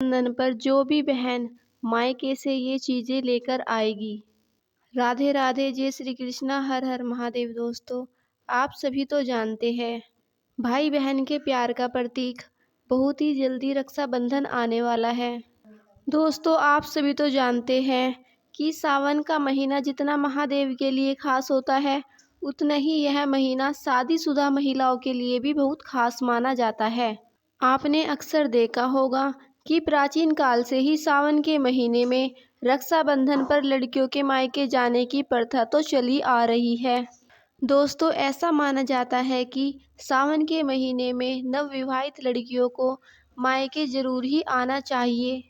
बंधन पर जो भी बहन मायके से ये चीजें लेकर आएगी। राधे राधे, जय श्री कृष्णा, हर हर महादेव। दोस्तों, आप सभी तो जानते हैं भाई बहन के प्यार का प्रतीक बहुत ही जल्दी रक्षाबंधन आने वाला है। दोस्तों, आप सभी तो जानते हैं कि सावन का महीना जितना महादेव के लिए खास होता है, उतना ही यह महीना शादीशुदा महिलाओं के लिए भी बहुत खास माना जाता है। आपने अक्सर देखा होगा कि प्राचीन काल से ही सावन के महीने में रक्षाबंधन पर लड़कियों के मायके जाने की प्रथा तो चली आ रही है। दोस्तों, ऐसा माना जाता है कि सावन के महीने में नवविवाहित लड़कियों को मायके जरूर ही आना चाहिए।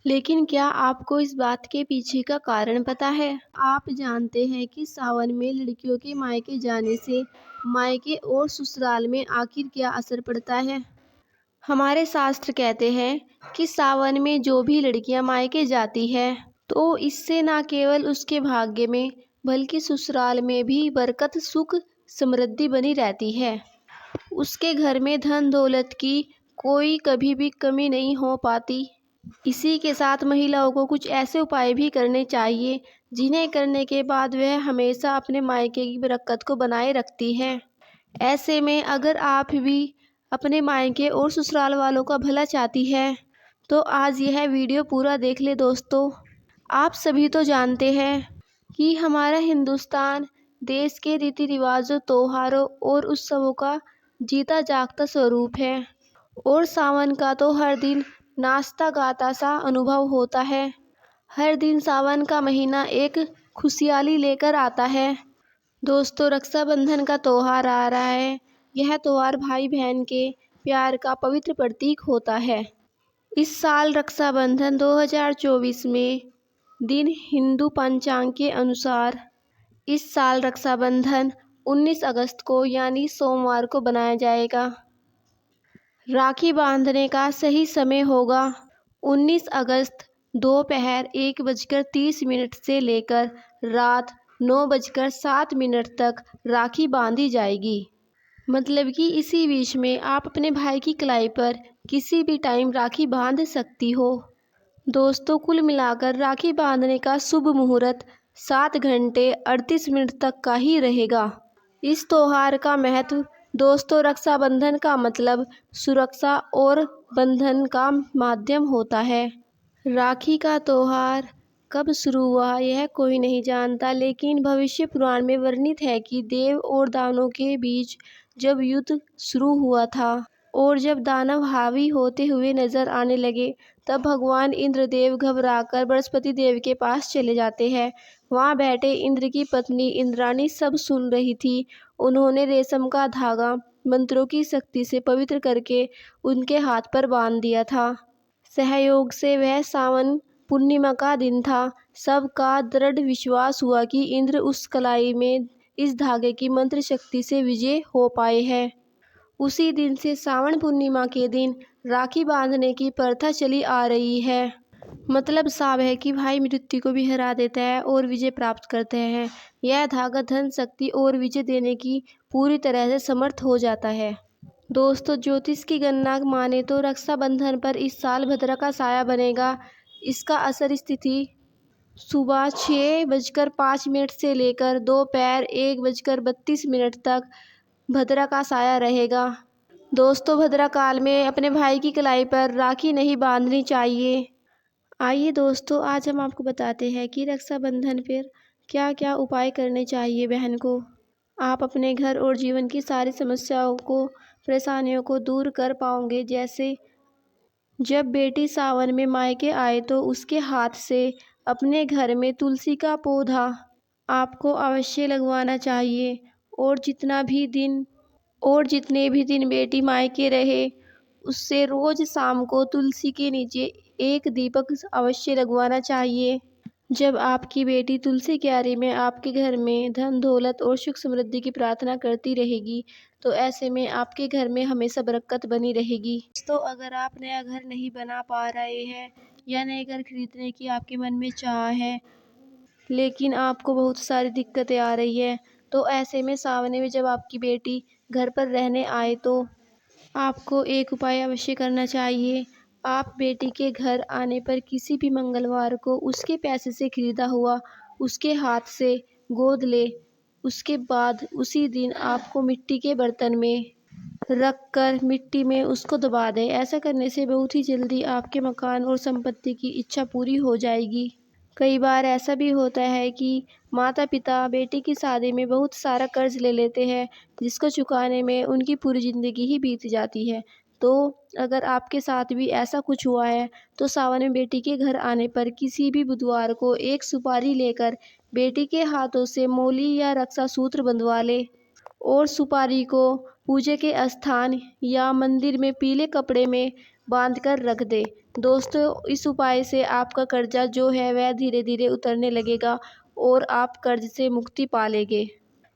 लेकिन क्या आपको इस बात के पीछे का कारण पता है? आप जानते हैं कि सावन में लड़कियों के मायके जाने से मायके और ससुराल में आखिर क्या असर पड़ता है? हमारे शास्त्र कहते हैं कि सावन में जो भी लड़कियां मायके जाती है तो इससे न केवल उसके भाग्य में बल्कि ससुराल में भी बरकत, सुख, समृद्धि बनी रहती है। उसके घर में धन दौलत की कोई कभी भी कमी नहीं हो पाती। इसी के साथ महिलाओं को कुछ ऐसे उपाय भी करने चाहिए जिन्हें करने के बाद वह हमेशा अपने मायके की बरकत को बनाए रखती है। ऐसे में अगर आप भी अपने मायके और ससुराल वालों का भला चाहती है तो आज यह वीडियो पूरा देख ले। दोस्तों, आप सभी तो जानते हैं कि हमारा हिंदुस्तान देश के रीति रिवाजों, त्योहारों और उत्सवों का जीता जागता स्वरूप है और सावन का तो हर दिन नाचता गाता सा अनुभव होता है। हर दिन सावन का महीना एक खुशहाली लेकर आता है। दोस्तों, रक्षाबंधन का त्योहार आ रहा है। यह त्योहार भाई बहन के प्यार का पवित्र प्रतीक होता है। इस साल रक्षाबंधन 2024 में दिन हिंदू पंचांग के अनुसार इस साल रक्षाबंधन 19 अगस्त को यानी सोमवार को बनाया जाएगा। राखी बांधने का सही समय होगा 19 अगस्त दोपहर 1:30 से लेकर रात 9:07 तक राखी बांधी जाएगी। मतलब कि इसी बीच में आप अपने भाई की कलाई पर किसी भी टाइम राखी बांध सकती हो। दोस्तों, कुल मिलाकर राखी बांधने का शुभ मुहूर्त 7 घंटे 38 मिनट तक का ही रहेगा। इस त्योहार का महत्व दोस्तों, रक्षाबंधन का मतलब सुरक्षा और बंधन का माध्यम होता है। राखी का त्योहार कब शुरू हुआ यह कोई नहीं जानता, लेकिन भविष्य पुराण में वर्णित है कि देव और दानवों के बीच जब युद्ध शुरू हुआ था और जब दानव हावी होते हुए नजर आने लगे, तब भगवान इंद्रदेव घबराकर बृहस्पति देव के पास चले जाते हैं। वहां बैठे इंद्र की पत्नी इंद्राणी सब सुन रही थी। उन्होंने रेशम का धागा मंत्रों की शक्ति से पवित्र करके उनके हाथ पर बांध दिया था। सहयोग से वह सावन पूर्णिमा का दिन था। सबका दृढ़ विश्वास हुआ कि इंद्र उस कलाई में इस धागे की मंत्र शक्ति से विजय हो पाए हैं। उसी दिन से सावन पूर्णिमा के दिन राखी बांधने की प्रथा चली आ रही है। मतलब साफ है कि भाई मृत्यु को भी हरा देता है और विजय प्राप्त करते हैं। यह धागा धन, शक्ति और विजय देने की पूरी तरह से समर्थ हो जाता है। दोस्तों, ज्योतिष की गणना माने तो रक्षाबंधन पर इस साल भद्रा का साया बनेगा। इसका असर स्थिति सुबह 6:05 से लेकर दोपहर 1:32 तक भद्रा का साया रहेगा। दोस्तों, भद्रा काल में अपने भाई की कलाई पर राखी नहीं बांधनी चाहिए। आइए दोस्तों, आज हम आपको बताते हैं कि रक्षाबंधन पर क्या क्या उपाय करने चाहिए बहन को। आप अपने घर और जीवन की सारी समस्याओं को, परेशानियों को दूर कर पाओगे। जैसे जब बेटी सावन में मायके आए तो उसके हाथ से अपने घर में तुलसी का पौधा आपको अवश्य लगवाना चाहिए और जितने भी दिन बेटी मायके रहे उससे रोज शाम को तुलसी के नीचे एक दीपक अवश्य लगवाना चाहिए। जब आपकी बेटी तुलसी क्यारी में आपके घर में धन दौलत और सुख समृद्धि की प्रार्थना करती रहेगी तो ऐसे में आपके घर में हमेशा बरकत बनी रहेगी। तो अगर आप नया घर नहीं बना पा रहे हैं या नए घर खरीदने की आपके मन में चाह है लेकिन आपको बहुत सारी दिक्कतें आ रही है, तो ऐसे में सावने में जब आपकी बेटी घर पर रहने आए तो आपको एक उपाय अवश्य करना चाहिए। आप बेटी के घर आने पर किसी भी मंगलवार को उसके पैसे से खरीदा हुआ उसके हाथ से गोद ले। उसके बाद उसी दिन आपको मिट्टी के बर्तन में रख कर मिट्टी में उसको दबा दें। ऐसा करने से बहुत ही जल्दी आपके मकान और संपत्ति की इच्छा पूरी हो जाएगी। कई बार ऐसा भी होता है कि माता पिता बेटी की शादी में बहुत सारा कर्ज ले लेते हैं, जिसको चुकाने में उनकी पूरी ज़िंदगी ही बीत जाती है। तो अगर आपके साथ भी ऐसा कुछ हुआ है तो सावन में बेटी के घर आने पर किसी भी बुधवार को एक सुपारी लेकर बेटी के हाथों से मौली या रक्षा सूत्र बंधवा ले और सुपारी को पूजे के स्थान या मंदिर में पीले कपड़े में बांध कर रख दे। दोस्तों, इस उपाय से आपका कर्जा जो है वह धीरे धीरे उतरने लगेगा और आप कर्ज से मुक्ति पा लेंगे।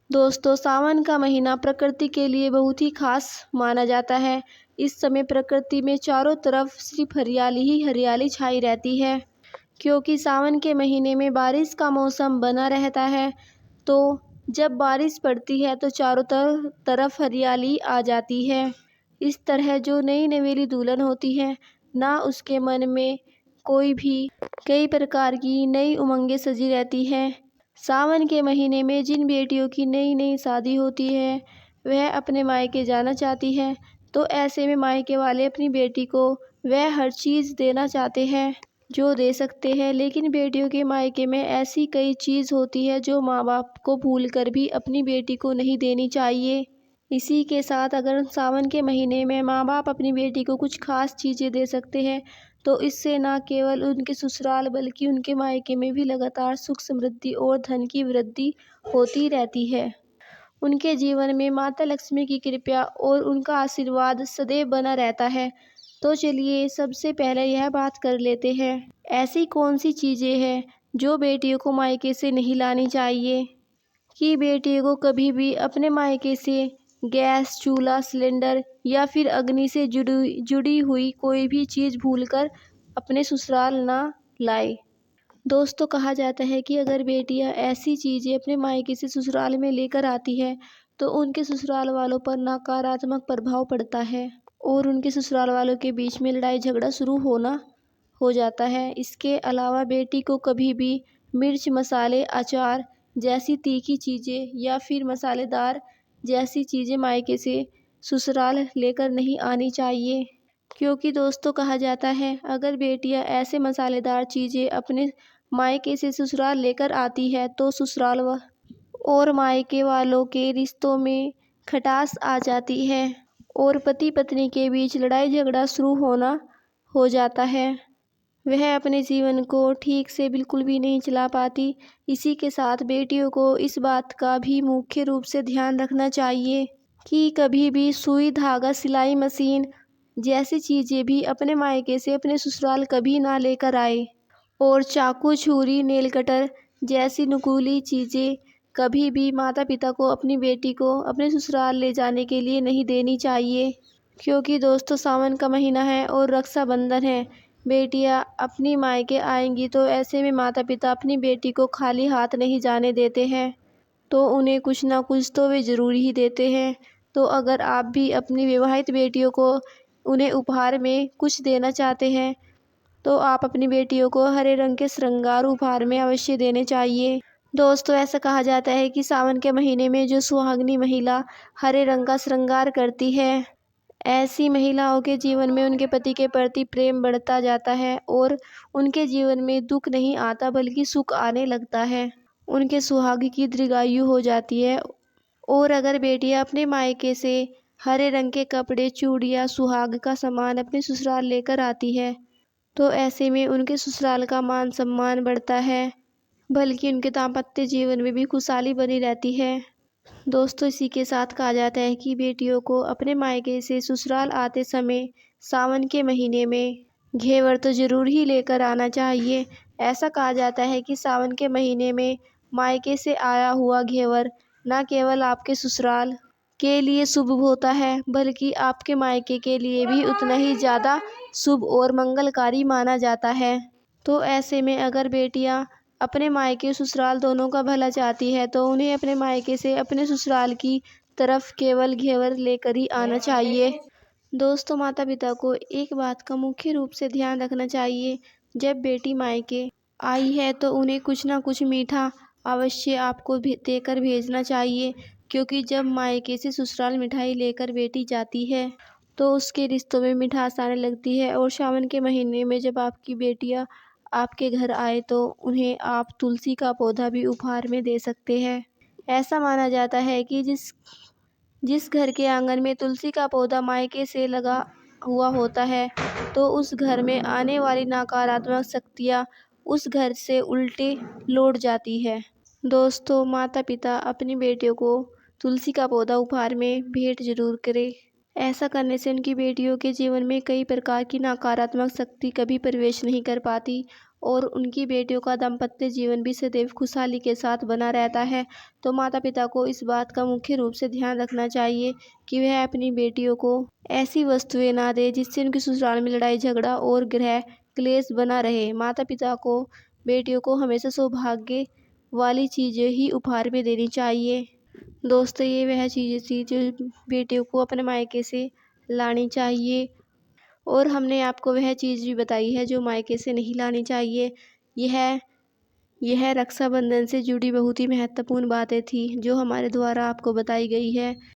दोस्तों, सावन का महीना प्रकृति के लिए बहुत ही खास माना जाता है। इस समय प्रकृति में चारों तरफ सिर्फ हरियाली ही हरियाली छाई रहती है, क्योंकि सावन के महीने में बारिश का मौसम बना रहता है। तो जब बारिश पड़ती है तो चारों तरफ हरियाली आ जाती है। इस तरह जो नई नवेली दुल्हन होती है ना, उसके मन में कोई भी कई प्रकार की नई उमंगें सजी रहती हैं। सावन के महीने में जिन बेटियों की नई नई शादी होती है वह अपने मायके जाना चाहती है, तो ऐसे में मायके वाले अपनी बेटी को वह हर चीज़ देना चाहते हैं जो दे सकते हैं, लेकिन बेटियों के मायके में ऐसी कई चीज़ होती है जो माँ बाप को भूलकर भी अपनी बेटी को नहीं देनी चाहिए। इसी के साथ अगर सावन के महीने में माँ बाप अपनी बेटी को कुछ खास चीज़ें दे सकते हैं तो इससे न केवल उनके ससुराल बल्कि उनके मायके में भी लगातार सुख समृद्धि और धन की वृद्धि होती रहती है। उनके जीवन में माता लक्ष्मी की कृपा और उनका आशीर्वाद सदैव बना रहता है। तो चलिए सबसे पहले यह बात कर लेते हैं, ऐसी कौन सी चीज़ें हैं जो बेटियों को मायके से नहीं लानी चाहिए। कि बेटियों को कभी भी अपने मायके से गैस, चूल्हा, सिलेंडर या फिर अग्नि से जुड़ी हुई कोई भी चीज़ भूलकर अपने ससुराल ना लाए। दोस्तों, कहा जाता है कि अगर बेटियां ऐसी चीज़ें अपने मायके से ससुराल में लेकर आती है तो उनके ससुराल वालों पर नकारात्मक प्रभाव पड़ता है और उनके ससुराल वालों के बीच में लड़ाई झगड़ा शुरू होना हो जाता है। इसके अलावा बेटी को कभी भी मिर्च, मसाले, अचार जैसी तीखी चीज़ें या फिर मसालेदार जैसी चीज़ें मायके से ससुराल लेकर नहीं आनी चाहिए, क्योंकि दोस्तों कहा जाता है अगर बेटियां ऐसे मसालेदार चीज़ें अपने मायके से ससुराल लेकर आती है तो ससुराल और मायके वालों के रिश्तों में खटास आ जाती है और पति पत्नी के बीच लड़ाई झगड़ा शुरू होना हो जाता है। वह अपने जीवन को ठीक से बिल्कुल भी नहीं चला पाती। इसी के साथ बेटियों को इस बात का भी मुख्य रूप से ध्यान रखना चाहिए कि कभी भी सुई, धागा, सिलाई मशीन जैसी चीज़ें भी अपने मायके से अपने ससुराल कभी ना लेकर आए और चाकू, छुरी, नेल कटर जैसी नुकीली चीज़ें कभी भी माता पिता को अपनी बेटी को अपने ससुराल ले जाने के लिए नहीं देनी चाहिए, क्योंकि दोस्तों सावन का महीना है और रक्षाबंधन है। बेटियां अपनी मायके आएंगी तो ऐसे में माता पिता अपनी बेटी को खाली हाथ नहीं जाने देते हैं, तो उन्हें कुछ ना कुछ तो वे ज़रूर ही देते हैं। तो अगर आप भी अपनी विवाहित बेटियों को उन्हें उपहार में कुछ देना चाहते हैं तो आप अपनी बेटियों को हरे रंग के श्रृंगार उपहार में अवश्य देने चाहिए। दोस्तों, ऐसा कहा जाता है कि सावन के महीने में जो सुहागिनी महिला हरे रंग का श्रृंगार करती है, ऐसी महिलाओं के जीवन में उनके पति के प्रति प्रेम बढ़ता जाता है और उनके जीवन में दुख नहीं आता बल्कि सुख आने लगता है। उनके सुहाग की दीर्घायु हो जाती है। और अगर बेटियां अपने मायके से हरे रंग के कपड़े, चूड़ियां, सुहाग का सामान अपने ससुराल लेकर आती है तो ऐसे में उनके ससुराल का मान सम्मान बढ़ता है, बल्कि उनके दाम्पत्य जीवन में भी खुशहाली बनी रहती है। दोस्तों, इसी के साथ कहा जाता है कि बेटियों को अपने मायके से ससुराल आते समय सावन के महीने में घेवर तो ज़रूर ही लेकर आना चाहिए। ऐसा कहा जाता है कि सावन के महीने में मायके से आया हुआ घेवर न केवल आपके ससुराल के लिए शुभ होता है बल्कि आपके मायके के लिए भी उतना ही ज़्यादा शुभ और मंगलकारी माना जाता है। तो ऐसे में अगर बेटियां अपने मायके ससुराल दोनों का भला चाहती है तो उन्हें अपने मायके से अपने ससुराल की तरफ केवल घेवर लेकर ही आना चाहिए। दोस्तों, माता पिता को एक बात का मुख्य रूप से ध्यान रखना चाहिए। जब बेटी मायके आई है तो उन्हें कुछ ना कुछ मीठा अवश्य आपको देकर भेजना चाहिए, क्योंकि जब मायके से ससुराल मिठाई लेकर बेटी जाती है तो उसके रिश्तों में मिठास आने लगती है। और सावन के महीने में जब आपकी बेटियां आपके घर आए तो उन्हें आप तुलसी का पौधा भी उपहार में दे सकते हैं। ऐसा माना जाता है कि जिस जिस घर के आंगन में तुलसी का पौधा मायके से लगा हुआ होता है तो उस घर में आने वाली नकारात्मक शक्तियाँ उस घर से उल्टे लौट जाती है। दोस्तों, माता पिता अपनी बेटियों को तुलसी का पौधा उपहार में भेंट जरूर करें। ऐसा करने से उनकी बेटियों के जीवन में कई प्रकार की नकारात्मक शक्ति कभी प्रवेश नहीं कर पाती और उनकी बेटियों का दाम्पत्य जीवन भी सदैव खुशहाली के साथ बना रहता है। तो माता पिता को इस बात का मुख्य रूप से ध्यान रखना चाहिए कि वह अपनी बेटियों को ऐसी वस्तुएं ना दे जिससे उनके ससुराल में लड़ाई झगड़ा और गृह क्लेश बना रहे। माता पिता को बेटियों को हमेशा सौभाग्य वाली चीजें ही उपहार में देनी चाहिए। दोस्तों, ये वह चीज़ें थी जो बेटियों को अपने मायके से लानी चाहिए और हमने आपको वह चीज़ भी बताई है जो मायके से नहीं लानी चाहिए। यह यह रक्षाबंधन से जुड़ी बहुत ही महत्वपूर्ण बातें थी जो हमारे द्वारा आपको बताई गई है।